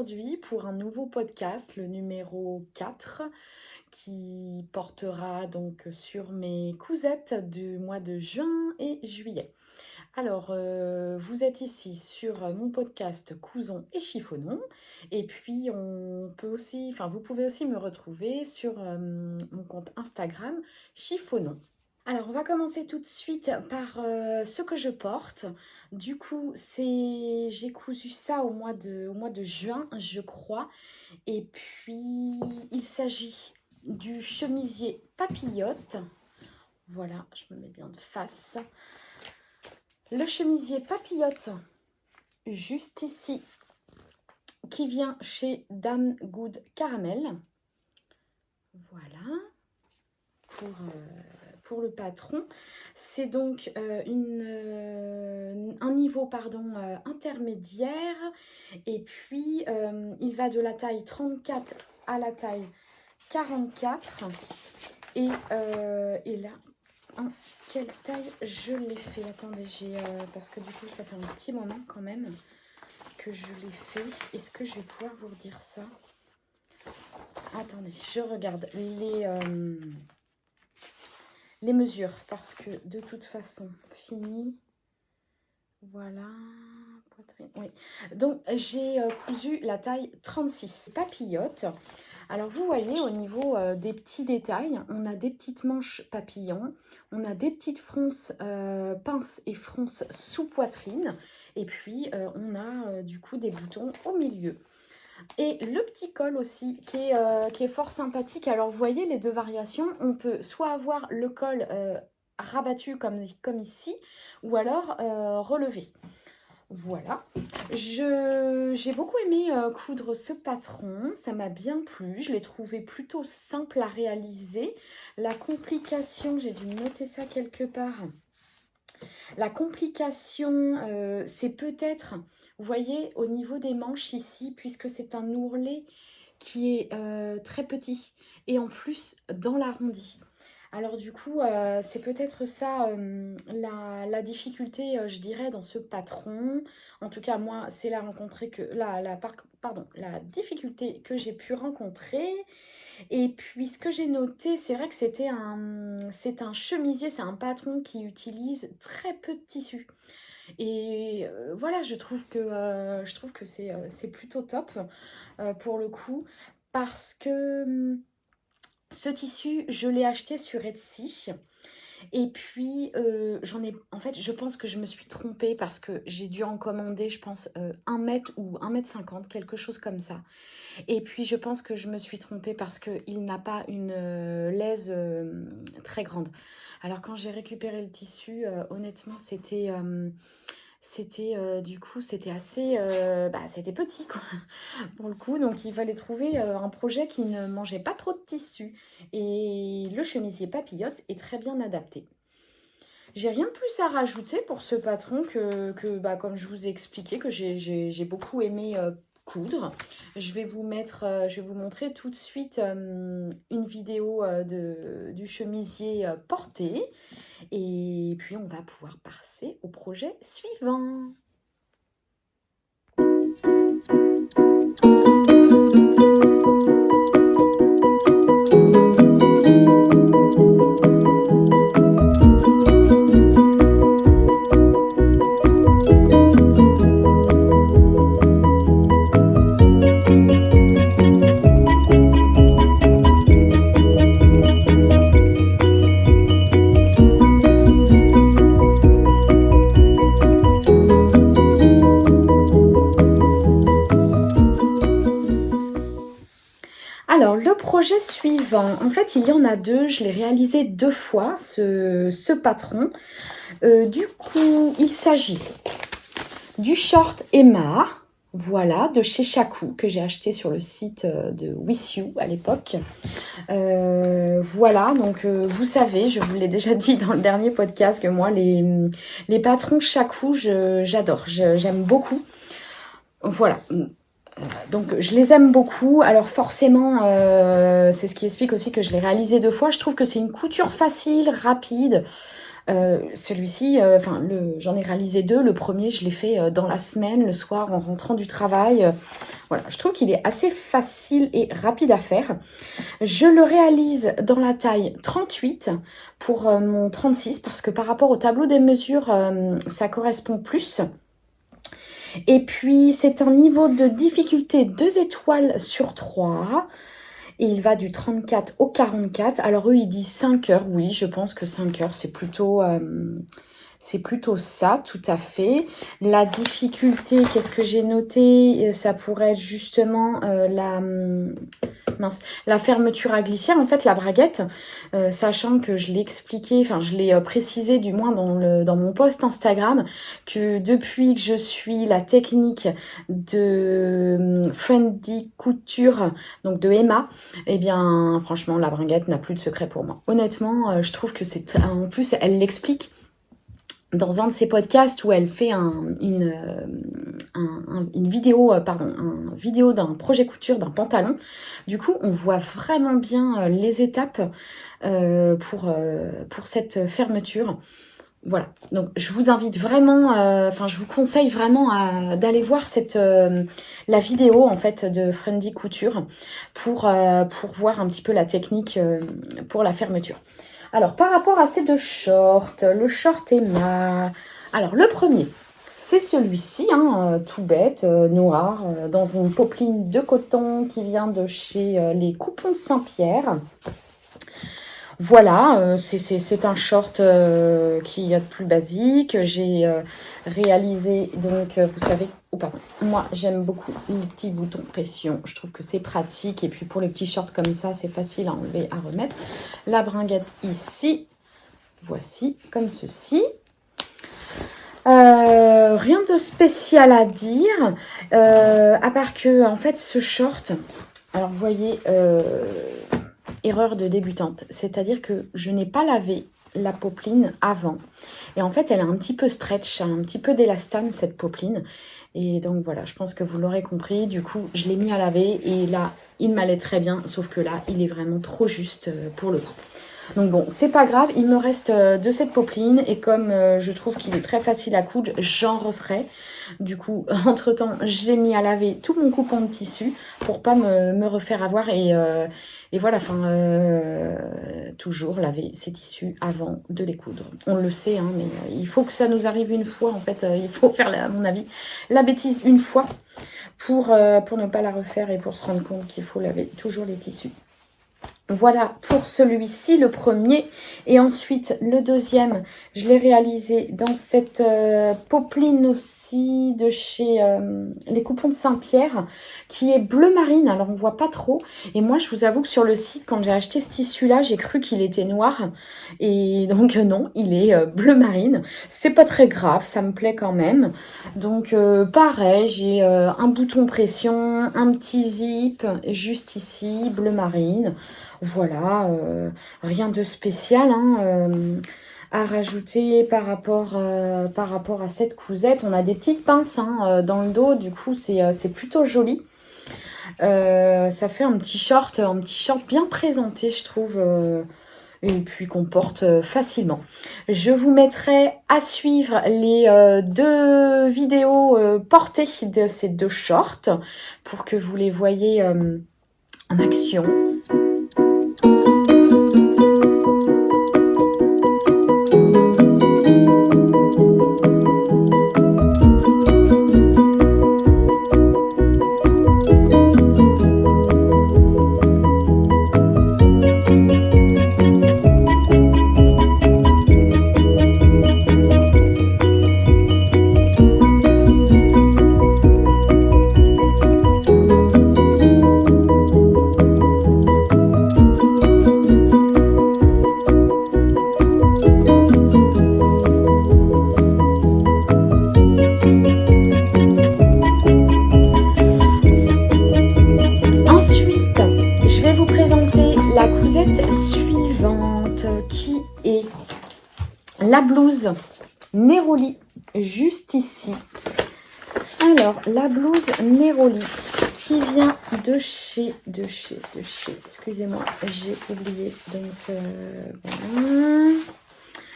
aujourd'hui pour un nouveau podcast, le numéro 4, qui portera donc sur mes cousettes du mois de juin et juillet. Alors, vous êtes ici sur mon podcast Cousons et Chiffonnons. Et puis, vous pouvez aussi me retrouver sur mon compte Instagram Chiffonnons. Alors, on va commencer tout de suite par ce que je porte. Du coup, j'ai cousu ça au mois de juin, je crois. Et puis, il s'agit du chemisier papillote. Voilà, je me mets bien de face. Le chemisier papillote, juste ici, qui vient chez Dame Good Caramel. Voilà, pour le patron. C'est donc un niveau intermédiaire. Et puis, il va de la taille 34 à la taille 44. Et là... quelle taille je l'ai fait? Attendez, parce que du coup ça fait un petit moment quand même que je l'ai fait. Est-ce que je vais pouvoir vous redire ça? Attendez, je regarde les mesures parce que de toute façon fini. Voilà, poitrine. Oui. Donc j'ai cousu la taille 36 papillote. Alors vous voyez au niveau des petits détails, on a des petites manches papillons, on a des petites fronces pinces et fronces sous poitrine, et puis on a du coup des boutons au milieu. Et le petit col aussi qui est fort sympathique. Alors vous voyez les deux variations, on peut soit avoir le col rabattu comme ici, ou alors relevé. Voilà, j'ai beaucoup aimé coudre ce patron, ça m'a bien plu, je l'ai trouvé plutôt simple à réaliser. La complication, j'ai dû noter ça quelque part, la complication c'est peut-être, vous voyez au niveau des manches ici, puisque c'est un ourlet qui est très petit et en plus dans l'arrondi. Alors du coup, c'est peut-être ça la difficulté, je dirais, dans ce patron. En tout cas, moi, c'est la difficulté que j'ai pu rencontrer. Et puis, ce que j'ai noté, c'est vrai que c'est un chemisier, c'est un patron qui utilise très peu de tissu. Et voilà, je trouve que c'est plutôt top pour le coup, parce que... ce tissu, je l'ai acheté sur Etsy. Et puis, en fait, je pense que je me suis trompée parce que j'ai dû en commander, je pense, 1 mètre ou 1,50 m, quelque chose comme ça. Et puis, je pense que je me suis trompée parce qu'il n'a pas une laise très grande. Alors, quand j'ai récupéré le tissu, honnêtement, c'était assez... c'était petit, quoi, pour le coup. Donc, il fallait trouver un projet qui ne mangeait pas trop de tissu. Et le chemisier papillote est très bien adapté. J'ai rien de plus à rajouter pour ce patron que comme je vous ai expliqué, que j'ai beaucoup aimé coudre. Je vais vous montrer tout de suite une vidéo du chemisier porté. Et puis, on va pouvoir passer au projet suivant. Alors, le projet suivant, en fait, il y en a deux. Je l'ai réalisé 2 fois, ce patron. Du coup, il s'agit du short Emma, voilà, de chez Chakou, que j'ai acheté sur le site de With You à l'époque. Voilà, donc vous savez, je vous l'ai déjà dit dans le dernier podcast, que moi, les patrons Chakou, j'adore, j'aime beaucoup. Voilà. Donc je les aime beaucoup. Alors forcément, c'est ce qui explique aussi que je l'ai réalisé 2 fois. Je trouve que c'est une couture facile, rapide. Celui-ci, j'en ai réalisé 2. Le premier, je l'ai fait dans la semaine, le soir, en rentrant du travail. Voilà, je trouve qu'il est assez facile et rapide à faire. Je le réalise dans la taille 38 pour mon 36 parce que par rapport au tableau des mesures, ça correspond plus. Et puis, c'est un niveau de difficulté 2 étoiles sur 3. Et il va du 34 au 44. Alors, eux, ils disent 5 heures. Oui, je pense que 5 heures, c'est plutôt ça, tout à fait. La difficulté, qu'est-ce que j'ai noté? Ça pourrait être justement la fermeture à glissière, en fait, la braguette. Sachant que je l'ai expliqué, enfin, je l'ai précisé du moins dans mon post Instagram, que depuis que je suis la technique de Friendly Couture, donc de Emma, eh bien, franchement, la bringuette n'a plus de secret pour moi. Honnêtement, je trouve que c'est... En plus, elle l'explique dans un de ses podcasts où elle fait une vidéo, une vidéo d'un projet couture d'un pantalon. Du coup, on voit vraiment bien les étapes pour cette fermeture. Voilà, donc je vous invite vraiment, je vous conseille vraiment d'aller voir la vidéo en fait de Friendly Couture pour voir un petit peu la technique pour la fermeture. Alors, par rapport à ces 2 shorts, le short Emma. Alors, le premier, c'est celui-ci, tout bête, noir, dans une popeline de coton qui vient de chez les Coupons Saint-Pierre. Voilà, c'est un short qui est plus basique. J'ai réalisé, donc, vous savez, moi j'aime beaucoup les petits boutons pression. Je trouve que c'est pratique. Et puis pour les petits shorts comme ça, c'est facile à enlever, à remettre. La bringuette ici, voici, comme ceci. Rien de spécial à dire, à part que, en fait, ce short, alors vous voyez... erreur de débutante, c'est-à-dire que je n'ai pas lavé la popeline avant et en fait elle est un petit peu stretch, un petit peu d'élastane cette popeline et donc voilà, je pense que vous l'aurez compris, du coup je l'ai mis à laver et là il m'allait très bien, sauf que là il est vraiment trop juste pour le coup. Donc bon, c'est pas grave, il me reste de cette popeline et comme je trouve qu'il est très facile à coudre, j'en referai. Du coup, entre-temps, j'ai mis à laver tout mon coupon de tissu pour pas me refaire avoir et voilà, toujours laver ces tissus avant de les coudre. On le sait, mais il faut que ça nous arrive une fois, en fait. Il faut faire, à mon avis, la bêtise une fois pour ne pas la refaire et pour se rendre compte qu'il faut laver toujours les tissus. Voilà pour celui-ci, le premier. Et ensuite, le deuxième, je l'ai réalisé dans cette popeline aussi de chez les Coupons de Saint-Pierre, qui est bleu marine. Alors, on voit pas trop. Et moi, je vous avoue que sur le site, quand j'ai acheté ce tissu-là, j'ai cru qu'il était noir. Et donc, non, il est bleu marine. C'est pas très grave, ça me plaît quand même. Donc, pareil, j'ai un bouton pression, un petit zip, juste ici, bleu marine. Voilà, rien de spécial à rajouter par rapport à cette cousette. On a des petites pinces dans le dos, du coup c'est plutôt joli. Ça fait un petit short bien présenté, je trouve, et puis qu'on porte facilement. Je vous mettrai à suivre les 2 vidéos portées de ces 2 shorts pour que vous les voyez en action. La blouse Neroli, juste ici. Alors, la blouse Neroli qui vient de chez, excusez-moi, j'ai oublié. Donc, voilà.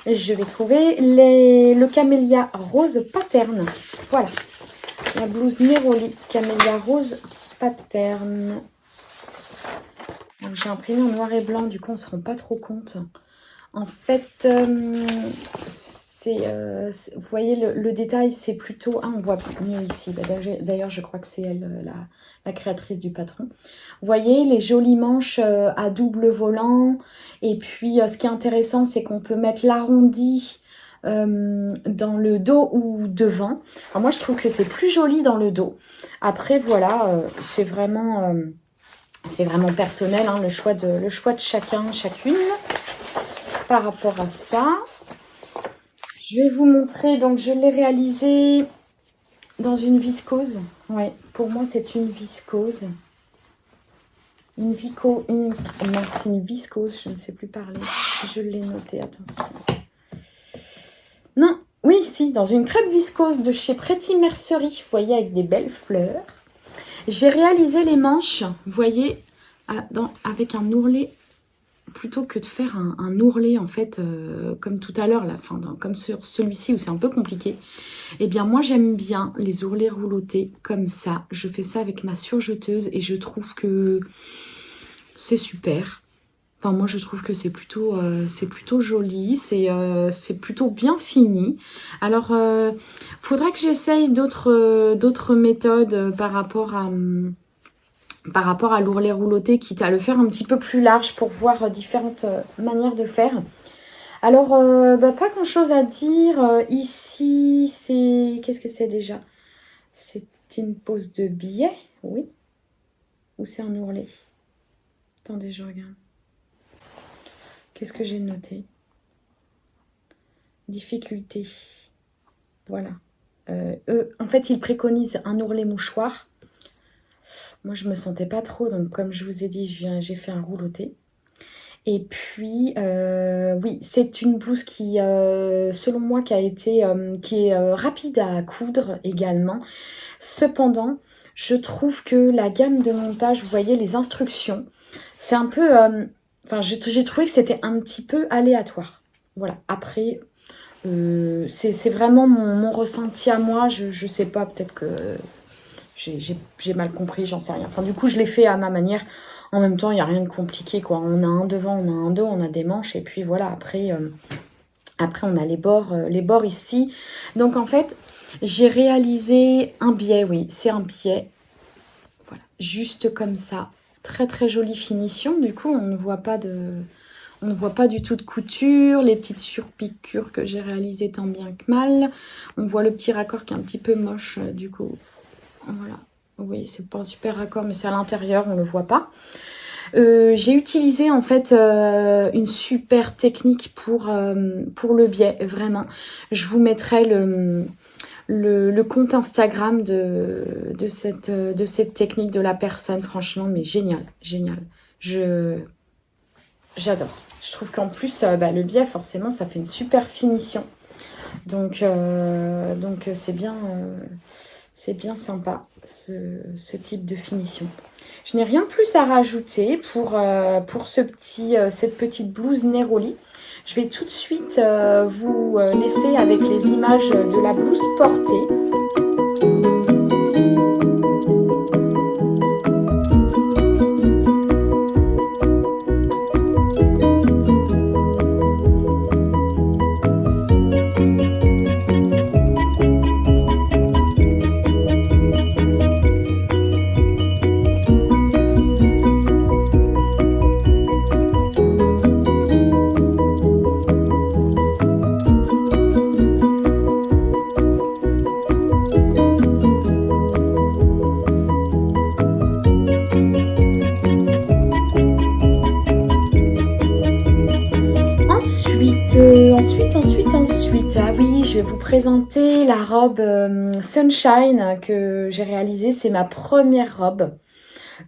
je vais trouver le camélia rose pattern. Voilà, la blouse Neroli camélia rose pattern. J'ai imprimé en noir et blanc, du coup on ne se rend pas trop compte. En fait, vous voyez le détail, c'est plutôt... Ah, on voit mieux ici. Bah, d'ailleurs, je crois que c'est elle, la créatrice du patron. Vous voyez les jolies manches à double volant. Et puis, ce qui est intéressant, c'est qu'on peut mettre l'arrondi dans le dos ou devant. Alors moi, je trouve que c'est plus joli dans le dos. Après, voilà, c'est vraiment personnel, hein, le choix de chacun, chacune. Par rapport à ça, je vais vous montrer, donc je l'ai réalisé dans une viscose. Ouais, pour moi c'est une viscose. Non, c'est une viscose, je ne sais plus parler. Je l'ai noté, attention. Non, oui, si, dans une crêpe viscose de chez Pretty Mercerie, vous voyez, avec des belles fleurs. J'ai réalisé les manches, vous voyez, avec un ourlet. Plutôt que de faire un ourlet, en fait, comme tout à l'heure, comme sur celui-ci où c'est un peu compliqué, eh bien, moi, j'aime bien les ourlets roulotés comme ça. Je fais ça avec ma surjeteuse et je trouve que c'est super. Enfin, moi, je trouve que c'est plutôt joli, c'est plutôt bien fini. Alors, faudra que j'essaye d'autres méthodes par rapport à l'ourlet rouloté, quitte à le faire un petit peu plus large pour voir différentes manières de faire. Alors, pas grand chose à dire. Ici, c'est... Qu'est-ce que c'est déjà? C'est une pose de billet, oui. Ou c'est un ourlet? Attendez, je regarde. Qu'est-ce que j'ai noté? Difficulté. Voilà. En fait, ils préconisent un ourlet mouchoir. Moi, je me sentais pas trop, donc comme je vous ai dit, j'ai fait un rouloté. Et puis, oui, c'est une blouse qui, selon moi, qui est rapide à coudre également. Cependant, je trouve que la gamme de montage, vous voyez, les instructions, c'est un peu... j'ai trouvé que c'était un petit peu aléatoire. Voilà, après, c'est vraiment mon ressenti à moi. Je sais pas, peut-être que... J'ai mal compris, j'en sais rien. Enfin, du coup, je l'ai fait à ma manière. En même temps, il n'y a rien de compliqué, quoi. On a un devant, on a un dos, on a des manches. Et puis, voilà, après on a les bords ici. Donc, en fait, j'ai réalisé un biais, oui. C'est un biais. Voilà, juste comme ça. Très, très jolie finition. Du coup, on ne voit pas du tout de couture. Les petites surpiqûres que j'ai réalisées tant bien que mal. On voit le petit raccord qui est un petit peu moche, du coup. Voilà, oui, c'est pas un super raccord, mais c'est à l'intérieur, on le voit pas. J'ai utilisé en fait une super technique pour le biais, vraiment. Je vous mettrai le compte Instagram de cette technique de la personne, franchement, mais génial, génial. J'adore. Je trouve qu'en plus, le biais, forcément, ça fait une super finition. Donc c'est bien... C'est bien sympa, ce type de finition. Je n'ai rien plus à rajouter pour cette petite blouse Neroli. Je vais tout de suite vous laisser avec les images de la blouse portée. Ensuite, ah oui, je vais vous présenter la robe Sunshine que j'ai réalisée. C'est ma première robe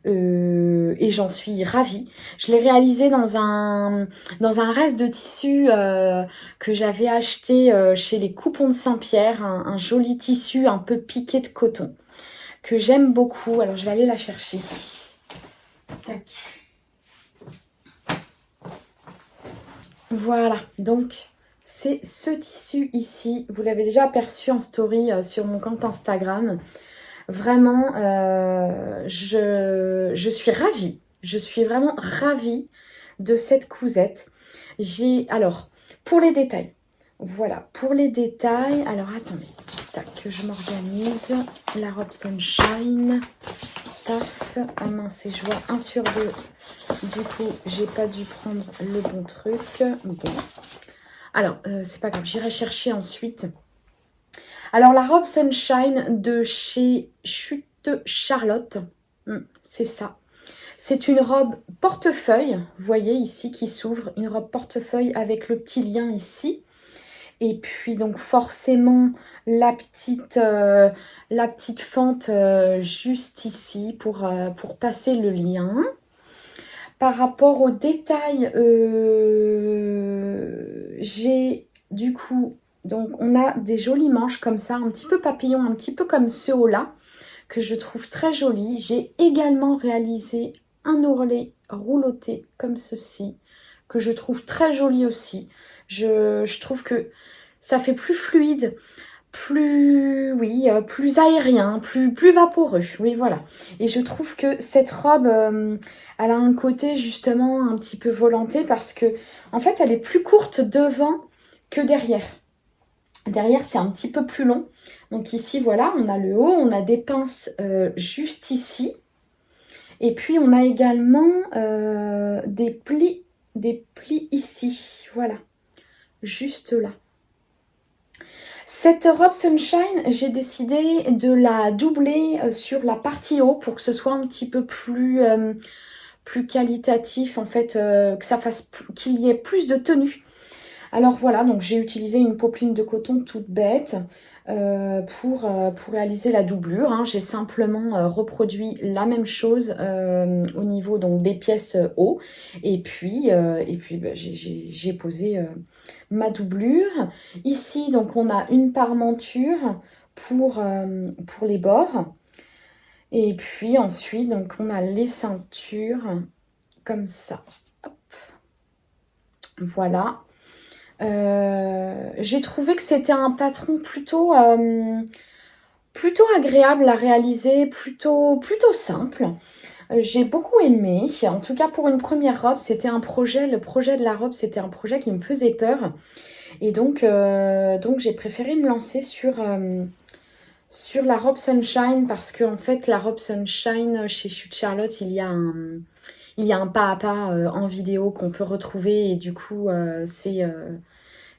et j'en suis ravie. Je l'ai réalisée dans un reste de tissu que j'avais acheté chez les Coupons de Saint-Pierre. Un joli tissu un peu piqué de coton que j'aime beaucoup. Alors, je vais aller la chercher. Tac. Voilà, donc... c'est ce tissu ici. Vous l'avez déjà aperçu en story sur mon compte Instagram. Vraiment, je suis ravie. Je suis vraiment ravie de cette cousette. Alors, pour les détails. Voilà, pour les détails. Alors, attendez. Tac, que je m'organise. La robe Sunshine. Paf. Ah mince, et je vois 1 sur 2. Du coup, j'ai pas dû prendre le bon truc. Bon. Alors, c'est pas grave, j'irai chercher ensuite. Alors, la robe Sunshine de chez Chute Charlotte. C'est ça. C'est une robe portefeuille, vous voyez ici, qui s'ouvre. Une robe portefeuille avec le petit lien ici. Et puis, donc, forcément, la petite fente juste ici pour passer le lien. Par rapport aux détails, j'ai du coup, donc on a des jolies manches comme ça, un petit peu papillon, un petit peu comme ce haut-là, que je trouve très joli. J'ai également réalisé un ourlet rouloté comme ceci, que je trouve très joli aussi. Je trouve que ça fait plus fluide, plus, oui, plus aérien, plus vaporeux. Oui, voilà. Et je trouve que cette robe, elle a un côté justement un petit peu volanté parce que, en fait, elle est plus courte devant que derrière. Derrière, c'est un petit peu plus long. Donc ici, voilà, on a le haut, on a des pinces juste ici. Et puis, on a également des plis ici. Voilà, juste là. Cette robe Sunshine, j'ai décidé de la doubler sur la partie haut pour que ce soit un petit peu plus qualitatif, en fait, que ça fasse qu'il y ait plus de tenue. Alors voilà, donc j'ai utilisé une popeline de coton toute bête pour réaliser la doublure. Hein. J'ai simplement reproduit la même chose au niveau donc des pièces haut. Et puis bah, j'ai posé ma doublure. Ici, donc on a une parmenture pour les bords. Et puis ensuite, donc on a les ceintures comme ça. Hop. Voilà. J'ai trouvé que c'était un patron plutôt agréable à réaliser, plutôt simple. J'ai beaucoup aimé. En tout cas, pour une première robe, c'était un projet. Le projet de la robe, c'était un projet qui me faisait peur. Et donc j'ai préféré me lancer sur la robe Sunshine parce que en fait, la robe Sunshine chez Chute Charlotte, il y a un pas à pas en vidéo qu'on peut retrouver et du coup,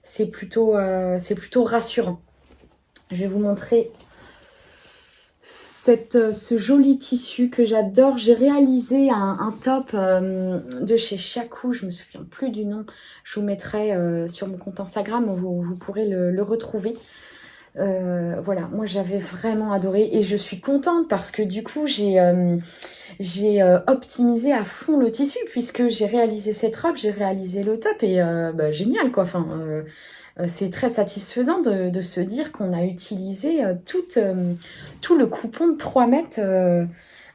c'est plutôt rassurant. Je vais vous montrer ce joli tissu que j'adore. J'ai réalisé un top de chez Shaku, je me souviens plus du nom. Je vous mettrai sur mon compte Instagram, vous pourrez le retrouver. Voilà, moi j'avais vraiment adoré et je suis contente parce que du coup j'ai optimisé à fond le tissu puisque j'ai réalisé cette robe, j'ai réalisé le top et bah, génial quoi. Enfin, c'est très satisfaisant de se dire qu'on a utilisé tout le coupon de 3 mètres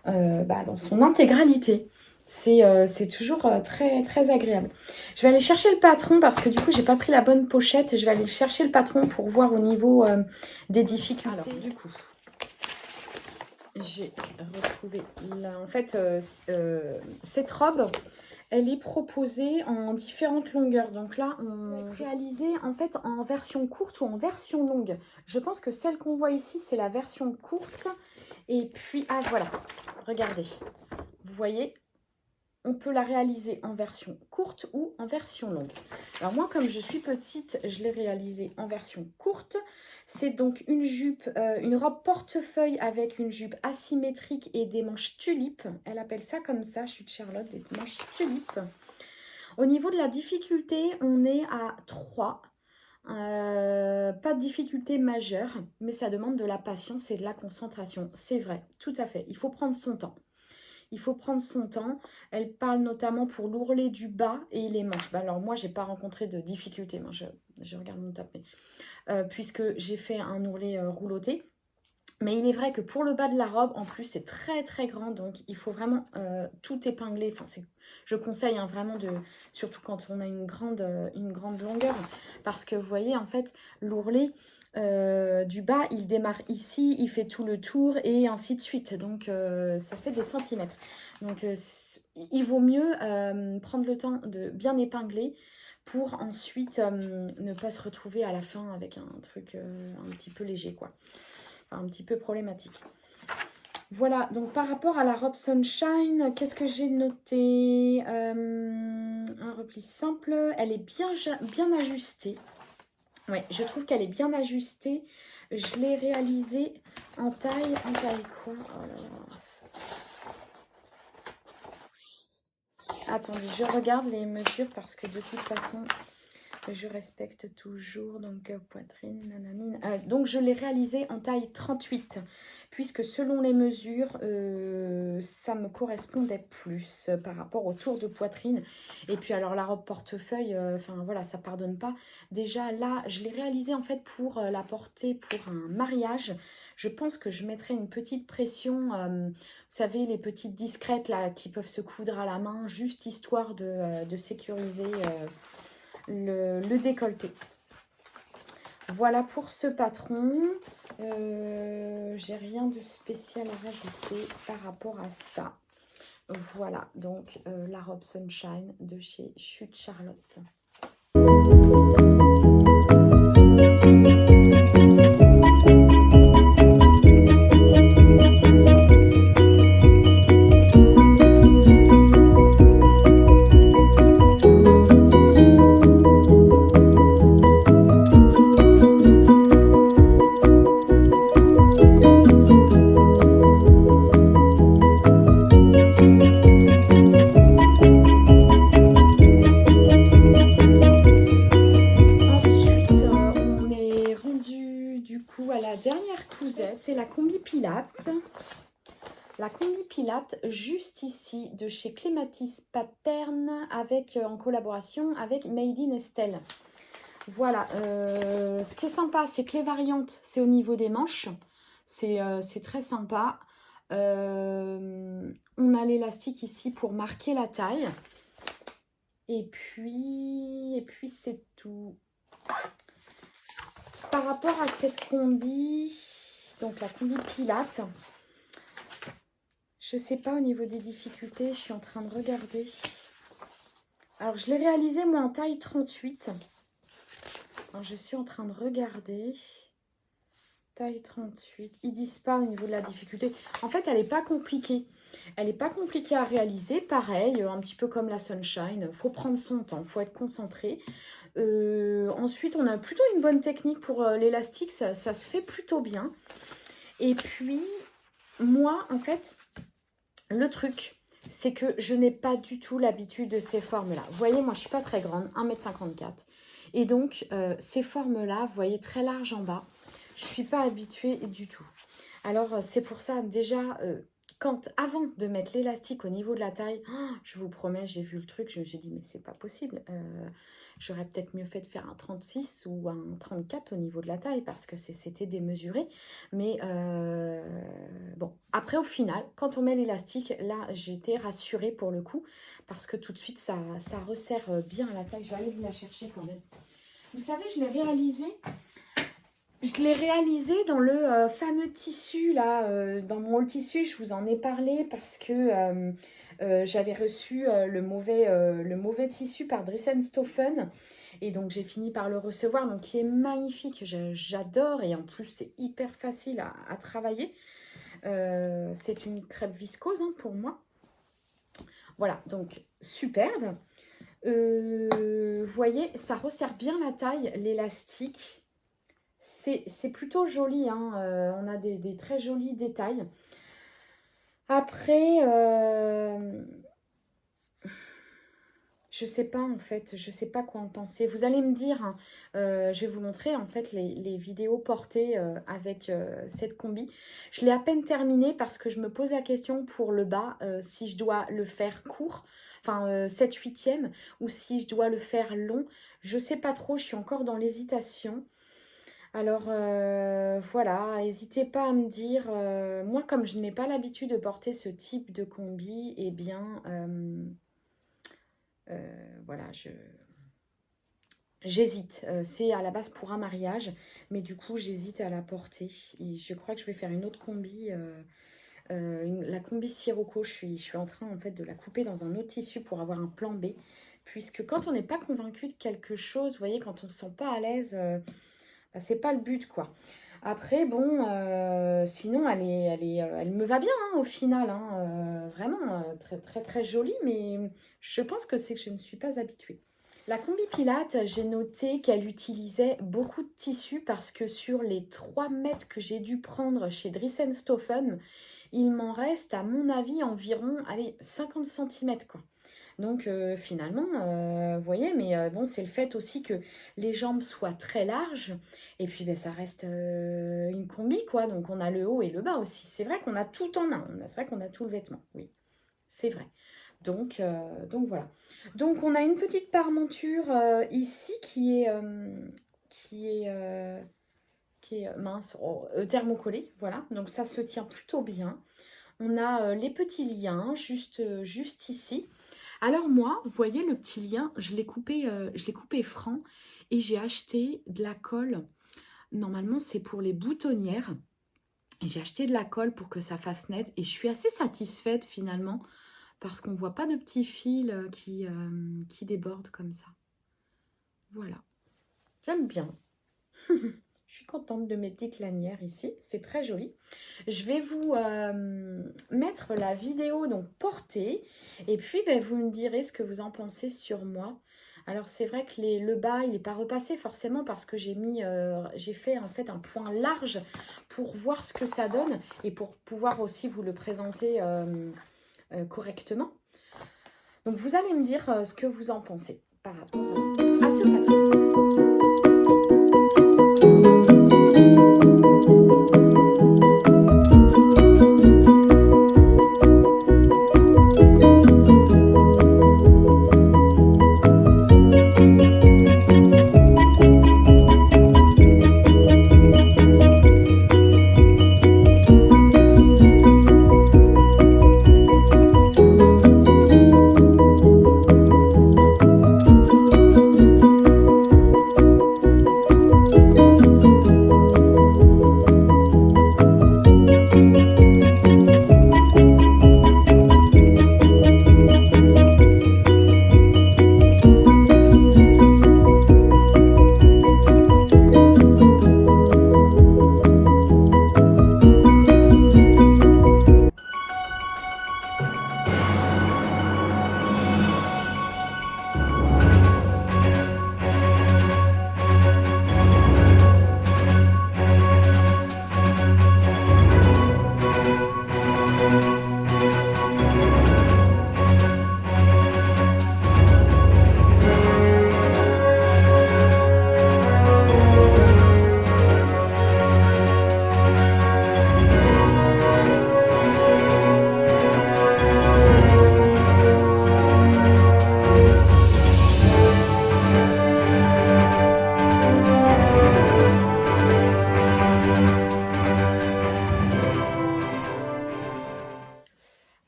bah, dans son intégralité. C'est toujours très, très agréable. Je vais aller chercher le patron parce que du coup, j'ai pas pris la bonne pochette. Je vais aller chercher le patron pour voir au niveau des difficultés. Alors, du coup, j'ai retrouvé là. En fait, cette robe, elle est proposée en différentes longueurs. Donc là, on va réaliser en fait en version courte ou en version longue. Je pense que celle qu'on voit ici, c'est la version courte. Et puis, ah voilà, regardez. Vous voyez, on peut la réaliser en version courte ou en version longue. Alors moi, comme je suis petite, je l'ai réalisée en version courte. C'est donc une jupe, une robe portefeuille avec une jupe asymétrique et des manches tulipes. Elle appelle ça comme ça, Chute Charlotte, des manches tulipes. Au niveau de la difficulté, on est à 3. Pas de difficulté majeure, mais ça demande de la patience et de la concentration. C'est vrai, tout à fait. Il faut prendre son temps. Il faut prendre son temps. Elle parle notamment pour l'ourlet du bas et les manches. Bah alors moi, j'ai pas rencontré de difficulté. Moi, je regarde mon top, mais puisque j'ai fait un ourlet rouloté. Mais il est vrai que pour le bas de la robe, en plus, c'est très très grand. Donc, il faut vraiment tout épingler. Enfin, je conseille hein, vraiment, surtout quand on a une grande longueur. Parce que vous voyez, en fait, l'ourlet du bas, il démarre ici, il fait tout le tour et ainsi de suite. Donc, ça fait des centimètres. Donc, il vaut mieux prendre le temps de bien épingler pour ensuite ne pas se retrouver à la fin avec un truc un petit peu léger, quoi. Enfin, un petit peu problématique. Voilà, donc par rapport à la robe Sunshine, qu'est-ce que j'ai noté? Un repli simple, elle est bien ajustée. Ouais, je trouve qu'elle est bien ajustée. Je l'ai réalisée en taille quoi? Oh là là. Attendez, je regarde les mesures parce que de toute façon, je respecte toujours. Donc, poitrine, nananine. Donc, je l'ai réalisé en taille 38. Puisque selon les mesures, ça me correspondait plus par rapport au tour de poitrine. Et puis, alors, la robe portefeuille, enfin, voilà, ça pardonne pas. Déjà, là, je l'ai réalisé en fait pour la porter pour un mariage. Je pense que je mettrai une petite pression... vous savez, les petites discrètes là qui peuvent se coudre à la main, juste histoire de sécuriser le décolleté. Voilà pour ce patron. J'ai rien de spécial à rajouter par rapport à ça. Voilà, donc la robe Sunshine de chez Chute Charlotte. C'est la combi Pilate. La combi Pilate, juste ici, de chez Clématis Pattern, en collaboration avec Made in Estelle. Voilà. Ce qui est sympa, c'est que les variantes, c'est au niveau des manches. C'est très sympa. On a l'élastique ici pour marquer la taille. Et puis c'est tout. Par rapport à cette combi... Donc la combi Pilate, je sais pas au niveau des difficultés, je suis en train de regarder. Alors je l'ai réalisé moi en taille 38. Alors je suis en train de regarder. Taille 38. Ils disent pas au niveau de la difficulté. En fait, elle n'est pas compliquée. Elle n'est pas compliquée à réaliser. Pareil, un petit peu comme la Sunshine. Il faut prendre son temps, il faut être concentré. Ensuite, on a plutôt une bonne technique pour l'élastique. Ça se fait plutôt bien. Et puis, moi, en fait, le truc, c'est que je n'ai pas du tout l'habitude de ces formes-là. Vous voyez, moi, je ne suis pas très grande, 1,54 m. Et donc, ces formes-là, vous voyez, très larges en bas, je ne suis pas habituée du tout. Alors, c'est pour ça, déjà, avant de mettre l'élastique au niveau de la taille, je vous promets, j'ai vu le truc, je me suis dit, mais c'est pas possible. J'aurais peut-être mieux fait de faire un 36 ou un 34 au niveau de la taille parce que c'était démesuré. Mais bon, après au final, quand on met l'élastique, là j'étais rassurée pour le coup parce que tout de suite ça resserre bien la taille. Je vais aller vous la chercher quand même. Vous savez, je l'ai réalisé dans le fameux tissu là, dans mon haul tissu, je vous en ai parlé parce que j'avais reçu le mauvais tissu par Dressenstoffen et donc j'ai fini par le recevoir, donc qui est magnifique, j'adore et en plus c'est hyper facile à travailler. C'est une crêpe viscose hein, pour moi. Voilà, donc superbe. Vous voyez, ça resserre bien la taille, l'élastique. C'est plutôt joli, hein. On a des très jolis détails. Après, je sais pas en fait, je sais pas quoi en penser. Vous allez me dire, hein, je vais vous montrer en fait les vidéos portées avec cette combi. Je l'ai à peine terminée parce que je me pose la question pour le bas, si je dois le faire court, enfin 7/8e, ou si je dois le faire long. Je sais pas trop, je suis encore dans l'hésitation. Alors voilà, n'hésitez pas à me dire, moi comme je n'ai pas l'habitude de porter ce type de combi, eh bien voilà, j'hésite. C'est à la base pour un mariage, mais du coup j'hésite à la porter. Et je crois que je vais faire une autre combi, la combi Sirocco. Je suis en train en fait de la couper dans un autre tissu pour avoir un plan B. Puisque quand on n'est pas convaincu de quelque chose, vous voyez, quand on ne se sent pas à l'aise, bah, c'est pas le but quoi. Après, bon, sinon, elle me va bien hein, au final. Hein, vraiment, très, très, très jolie. Mais je pense que c'est que je ne suis pas habituée. La combi Pilate, j'ai noté qu'elle utilisait beaucoup de tissu parce que sur les 3 mètres que j'ai dû prendre chez Dressenstoffen, il m'en reste, à mon avis, environ allez, 50 centimètres quoi. Donc finalement, vous voyez, mais bon, c'est le fait aussi que les jambes soient très larges. Et puis ben, ça reste une combi, quoi. Donc on a le haut et le bas aussi. C'est vrai qu'on a tout en un. C'est vrai qu'on a tout le vêtement, oui. C'est vrai. Donc voilà. Donc on a une petite parmenture ici qui est, qui est mince, thermocollée. Voilà. Donc ça se tient plutôt bien. On a les petits liens juste ici. Alors moi, vous voyez le petit lien, je l'ai coupé franc et j'ai acheté de la colle. Normalement, c'est pour les boutonnières. Et j'ai acheté de la colle pour que ça fasse net et je suis assez satisfaite finalement parce qu'on ne voit pas de petits fils qui débordent comme ça. Voilà, j'aime bien. Je suis contente de mes petites lanières ici, c'est très joli. Je vais vous mettre la vidéo donc portée et puis ben, vous me direz ce que vous en pensez sur moi. Alors c'est vrai que le bas il n'est pas repassé forcément parce que j'ai fait en fait un point large pour voir ce que ça donne et pour pouvoir aussi vous le présenter correctement. Donc vous allez me dire ce que vous en pensez par rapport à ce papier.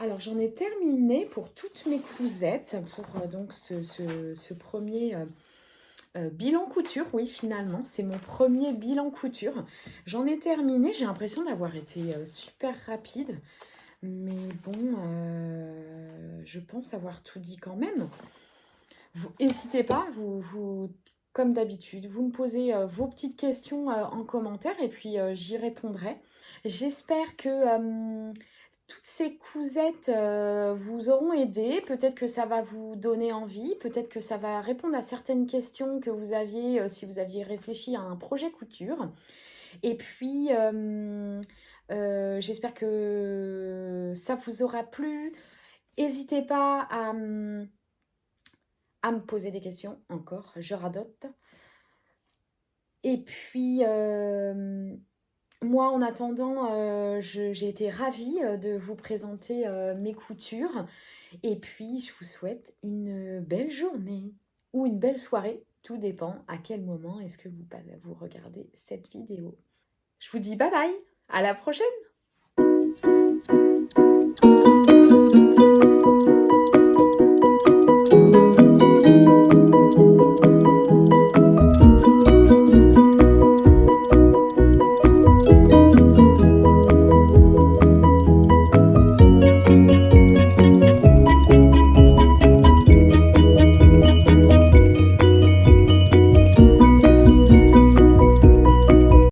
Alors j'en ai terminé pour toutes mes cousettes, pour donc ce premier bilan couture. Oui, finalement, c'est mon premier bilan couture. J'en ai terminé, j'ai l'impression d'avoir été super rapide. Mais bon, je pense avoir tout dit quand même. Vous n'hésitez pas, comme d'habitude, vous me posez vos petites questions en commentaire et puis j'y répondrai. J'espère que toutes ces cousettes vous auront aidé. Peut-être que ça va vous donner envie. Peut-être que ça va répondre à certaines questions que vous aviez si vous aviez réfléchi à un projet couture. Et puis, j'espère que ça vous aura plu. N'hésitez pas à me poser des questions encore. Je radote. Et puis... moi, en attendant, j'ai été ravie de vous présenter mes coutures. Et puis, je vous souhaite une belle journée ou une belle soirée Tout dépend à quel moment est-ce que vous regardez cette vidéo. Je vous dis bye bye, à la prochaine!